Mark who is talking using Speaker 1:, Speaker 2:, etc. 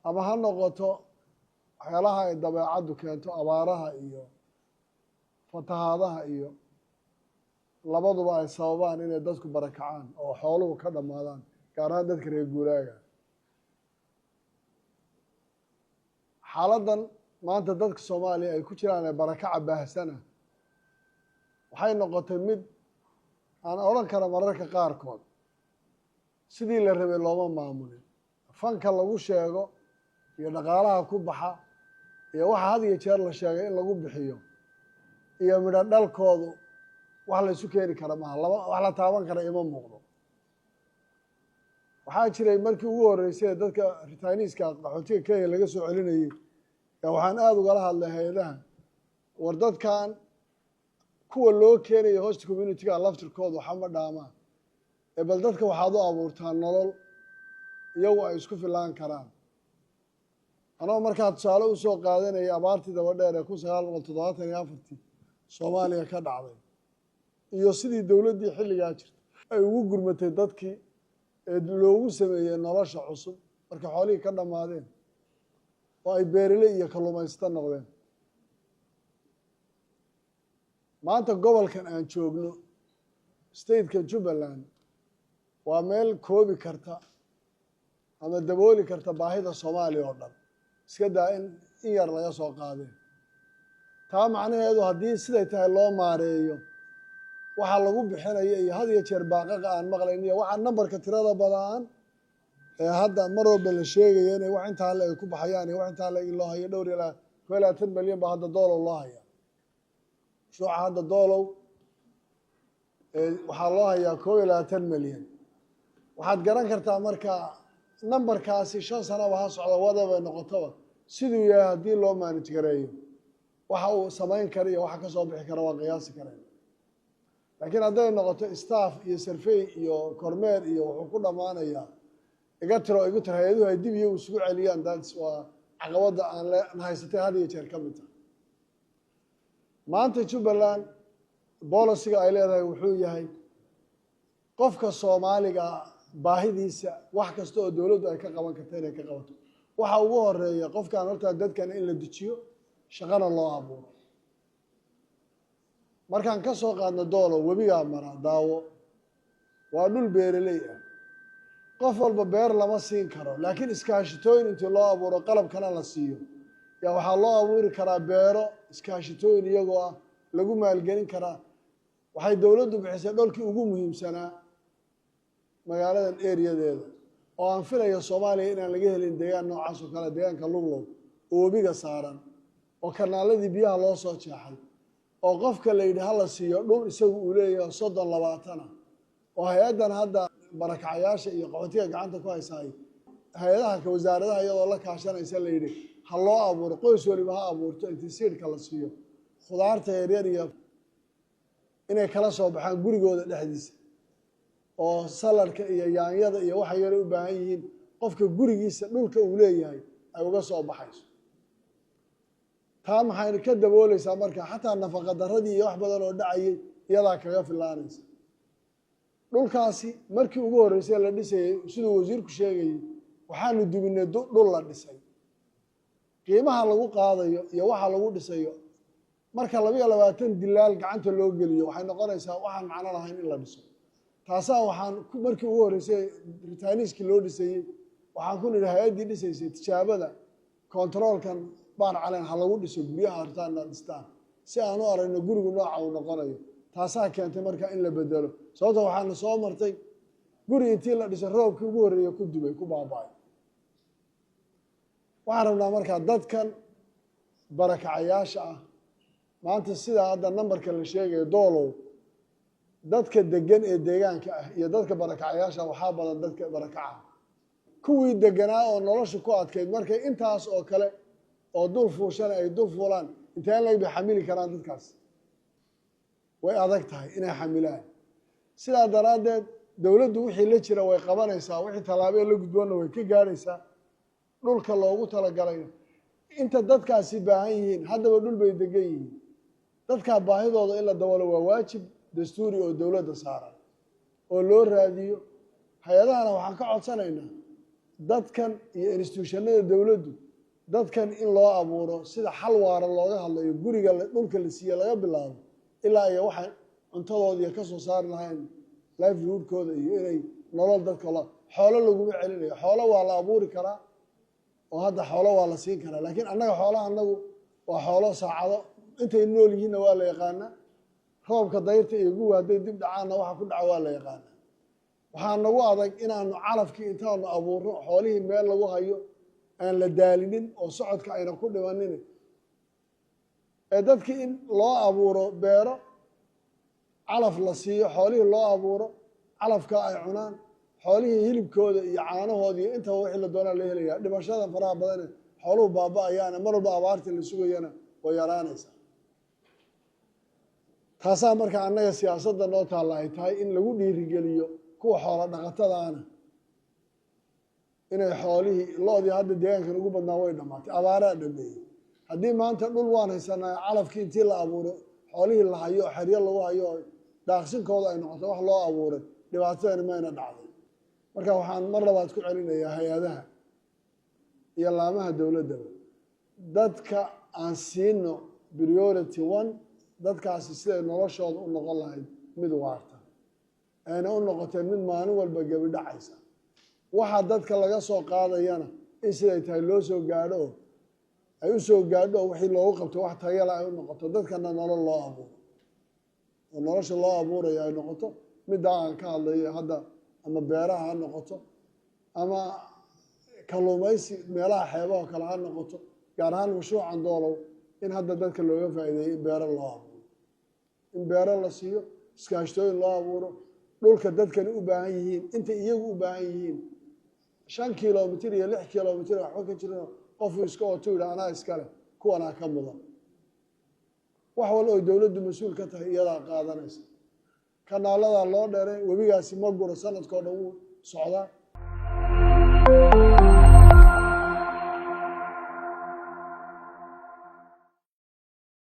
Speaker 1: ama ha noqoto waxyaalaha ay dabeecaddu keento abaaraha iyo fatahaadaha iyo labaduba ay sababaan inay dadku barakacaan oo xooluhu ka dhammaadaan gaar ahaan dadka reer guuraaga xaaladdan maanta dadka Soomaaliya ay ku jiraan ee barakaca baahsana waxay noqotay mid aan oran karo mararka qaarkood sidii la rabay looma maamulin fanka lagu sheego iyo dhaqaalaha ku baxa iyo waxa had iyo jeer la sheegay in lagu bixiyo iyo midho dhalkoodu wax la isu keeni kara maaha wax la taaban kara ima muuqdo waxaa jiray markii ugu horreysay dadka Ritaaniiska qaxootiga Kenya laga soo celinayay waxaan aad ugala hadlay hay'adaha war dadkan kuwa loo keenayo host community-ga laftirkooda waxa ma dhaamaan bal dadka waxaad u abuurtaan nolol iyagu ay isku filaan karaan anoo markaa tusaale u soo qaadanayay abaartii daba dheer ee 1974 Soomaaliya ka dhacday iyo sidii dowladdii xilligaa jirtay ay ugu gurmatay dadkii ee loogu sameeyay nolosha cusub marka xoolihii ka dhamaadeen oo ay beeraley iyo kalluumaysato noqdeen maanta gobolkan aan joogno state-ka Jubbaland waa meel koobi karta ama dabooli karta baahida Soomaaliya oo dhan iska daa in yar laga soo qaadeen taa macnaheedu haddii siday tahay loo maareeyo waxa lagu bixinayo iyo had iyo jeer baaqaqa aan maqlayn iyo waxa nambarka tirada badan ee hadda mar walba la sheegayo inay wax intaa la ku baxayaan iyo wax intaa la loo hayo dhowr ilaa 20 milyan ba hadda doolar loo hayaa shuuca hadda doolow waxaa loo hayaa 20 milyan waxaad garan kartaa marka nambarkaasi 5 sano waxa socda wadaba noqotaba sidoo yahay haddii loo manage gareeyo waxa uu samayn karo iyo waxa ka soo bixi kara waa qiyaasi kareen laakiin hadday noqoto staff iyo survey iyo kormeer iyo wuxuu ku dhamaanayaa igu tiro hay'aduhu ay dib iyo isugu celiyaan dads waa caqabada aan haysatay had iyo jeer ka mid ah maanta Jubbaland policy-ga ay leedahay wuxuu yahay qofka Soomaaliga baahidiisa wax kasta oo dawladdu ay ka qaban karto inay ka qabato waxa ugu horeeya qofkan horta dadkan in la dejiyo shaqana loo abuuro markaan ka soo qaadno doolo webiga mara daawo waa dhul beeraley ah qof walba beer lama siin karo laakiin iskaashitooyin intii loo abuuro qalabkana la siiyo yaa waxaa loo abuuri karaa beero iskaashitooyin iyagoo ah lagu maalgelin karaa waxay dowladdu bixisay dholkii ugu muhiimsanaa magaaladan areadeeda oo aan filayo Soomaaliya inaan laga helin deegaan noocaas oo kale deegaanka luglow oo webiga saaran oo kanaaladii biyaha loo soo jeexay oo qofka la yidhi hala siiyo dhul isagu uu leeyahay 30-20 oo hay'adan hadda barakacayaasha iyo qaxootiga gacanta ku haysaay hay'adaha ka wasaaradaha iyadoo la kaashanaysa la yidhi ha loo abuuro qoys waliba ha abuurto intii siirka la siiyo khudaarta yaryar iyo inay kala soo baxaan gurigooda dhexdiisa oo saladka iyo yaanyada iyo waxa yar u baahan yihiin qofka gurigiisa dhulka uu leeyahay ay uga soo baxayso taa maxay ka daboolaysaa marka xataa nafaqa daradii iyo wax badan oo dhacayay iyadaa kaga filaanaysa dhulkaasi markii ugu horreysay la dhisay sidoo wasiirku sheegay waxaanu dubinay dhul la dhisay qiimaha lagu qaadayo iyo waxa lagu dhisayo marka 22 dilaal gacanta loo geliyo waxay noqonaysaa waxaan macno lahayn in la dhiso taasaa waxaan markii ugu horreysay Ritaaniiska loo dhisay waxaan ku nidhi hay'adii dhisaysay tijaabada controlkan baan caleen ha lagu dhiso guryaha hartaana dhistaan si aan u aragno gurigu nooca uu noqonayo taasaa keentay marka in la bedelo sababtoo waxaan soo martay guri intii la dhisay roobkii ugu horreeyay ku dubay ku baaba'ay waxaan rabnaa marka dadkan barakacayaasha ah maanta sida hadda nambarka la sheegayo doolow dadka degan ee deegaanka ah iyo dadka barakacayaasha waxaa badan dadka barakaca kuwii deganaa oo nolosha ku adkayd markay intaas oo kale oo dul fuushan ay dul fuulaan intaan la xamili karaan dadkaas way adag tahay inay xamilaan sidaa daraadeed dawladdu wixii la jira way qabanaysaa wixii talaabo la gudboona way ka gaaraysaa dhulka loogu talagalay inta dadkaasi baahan yihiin haddaba dhul bay degan yihiin dadka baahidooda in la daboolo waa waajib dastuuri oo dawladda saaran oo loo raadiyo hay'adahana waxaan ka codsanaynaa dadkan iyo institutionada dawladdu dadkan in loo abuuro sida xal waara looga hadlayo guriga dhulka la siiyo laga bilaabo ilaa ay waxa cuntadoodii ka soo saar lahayn livelihoodkooda iyo inay nolol dadka xoolo laguma celinayo xoolo waa la abuuri karaa oo hadda xoolo waa la siin karaa laakiin annaga xoolaha annagu waa xoolo saacado intay nool yihiinna waa la yaqaanaa roobka dayrta iyo guga hadday dib dhacaanna waxa ku dhaca waa la yaqaanaa waxaa nagu adag inaanu calafkii intaanu abuurno xoolihii meel lagu hayo aan la daalinin oo socodka ayna ku dhimanin ee dadkii in loo abuuro beero calaf la siiyo xoolihii loo abuuro calafka ay cunaan xoolihii hilibkooda iyo caanahooda iyo intaba wixii la doonaa la helayaa dhimashada faraha badane xooluhu baaba-ayaana mar walba abaartii la sugayana way yaraanaysaa taasaa marka annaga siyaasadda noo taalla ay tahay in lagu dhiirigeliyo kuwa xoolo dhaqatadaana inay xoolihii lo-dii hadda deegaankan ugu badnaa way dhammaatay abaaraa dhameeyey haddii maanta dhul waan haysanaa calafkii intii la abuuro xoolihii la hayo xeryo lagu hayo daaqsinkooda ay noqoto wax loo abuuray dhibaatadani mayna dhacday marka waxaan mar labaad ku celinayaa hay-adaha iyo laamaha dowladdaba dadka aan siino priority one dadkaasi siday noloshooda u noqon lahayd mid waarta ayna u noqoteen mid maalin walba gebi dhacaysa waxa dadka laga soo qaadayana in siday tahay loo soo gaadho oo ay u soo gaadho oo wixii loogu qabto wax tayala ay u noqoto dadkana nolol loo abuuro oo nolosha loo abuurayo ay noqoto middaa aan ka hadlayo hadda ama beeraha ha noqoto ama kalluumaysi meelaha xeebaha kale ha noqoto gaar ahaan mashruucan doolow in hadda dadka looga faa'iideeyo in beero loo abuuro in beero la siiyo iskaashtooyin loo abuuro dhulka dadkani u baahan yihiin intay iyagu u baahan yihiin 5 kilomitir iyo 6 kilomitir waxba ka jirino qofuu iska oto yidha anaa iskale kuwanaa ka mudan wax wal oo dowladdu mas-uul ka tahay iyadaa qaadanaysa kanaaladaa loo dheeray webigaasi ma guro sanadkoo dhan wuu socdaa